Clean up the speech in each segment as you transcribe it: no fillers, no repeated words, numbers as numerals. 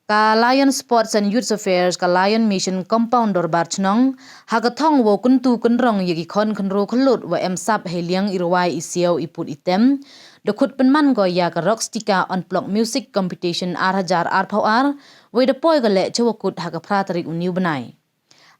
Ka Lion Sports and Youth Affairs ka Lion Mission Compounder Barchnong hagathong wo kuntu kunrong yegi khon khnro khlut wa emsap heliang irwai isiau iput item dokut penman go ya ka Rockustica Unplugged Music Competition R1000 R we de poi gale chawakut haga pratari uniu benai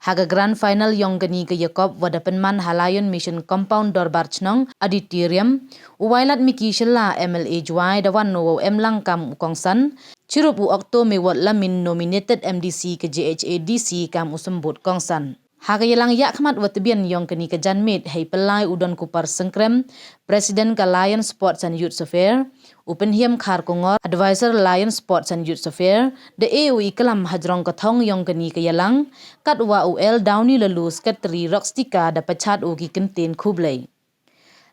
haga grand final yong gani ke Yakob wada penman Lion Mission Compounder Barchnong auditorium wailat miki shela MLA juai dawan no emlang kam ukongsan Chirup u Okto mewat lamin nominated MDC ke JHADC kam usembut kongsan. Haga yelang yak khmat watbian yong keni ke janmit hei pelai udon kupar sengkrem Presiden ka Lion Sports and Youth Affairs Upenhiam khar kongor Advisor Lion Sports and Youth Affairs de AOE kelam hajrong kathong yong keni ke yelang katwa UL Downy lalu Sekretari Rockustica da pachat ugi kentin kublai.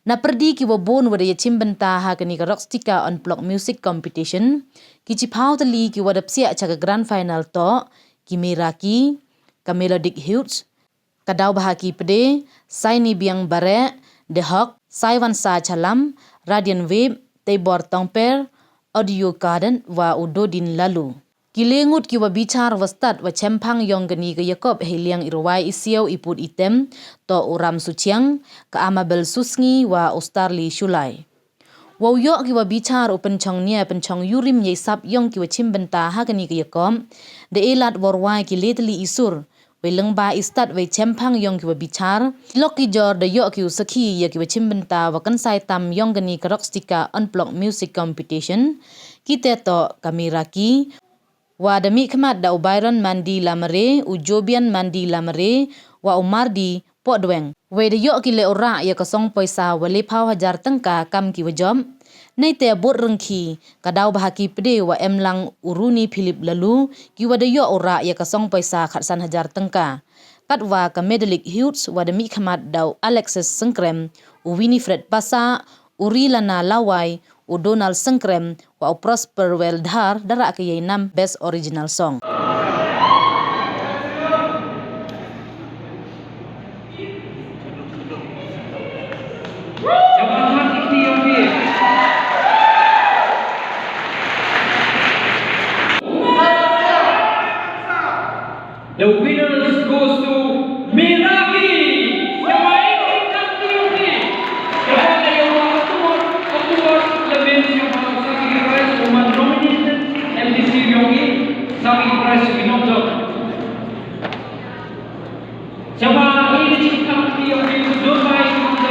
Na perdi ki wabon wada ya chimbenta ha kani ka Rockustica Unplugged Music Competition ki chipau tali ki wada psia cha grand final to ki MERAKI ka Melodic Hits ka daw bahaki pede Saini biang bare de hok Saiwan sa chalam Radiant Wave Tebor Tongper Audio Garden wa udodin lalu Kilengut ki wabichar wastat wa chempang yong gani ke Yakob heliang irwai isiau iput item to uram suciang ka Amabel Susngi wa Ustarli Shulai. Wau yok ki wabichar upenchong nia penchong yurim ye sap yong ki wachimbenta ha gani ke Yakob de elat warwai ki letli isur we lengba istat we chempang yong ki wabichar lok ki jor de yok ki usaki ye ki wachimbenta wa kansai tam yong gani ke Rockustica Unplugged Music Competition kita to ka MERAKI wa demi khmat da Byron mandi lamare ujobian mandi lamare wa umardi podweng we de yok ki le ora ya kasong paisa wale phau hajar tangka kam ki wajom nei te bot rengki ka daw bahaki pede wa emlang uruni Philip lalu ki wa de yok ora ya kasong paisa khatsan hajar tangka kat wa ka Medalic Hits wa demi khmat daw Alexis Sengkrem Winifred Pasa Urilana Lawai Donald Sengkrem wa Prosper Weldhar dara ke nam Best Original Song. The winners goes to MERAKI. Sabi prize binoto. Coba ini cikap dia di Dubai binoto.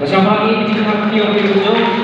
Bersama ini cikap dia di Dubai.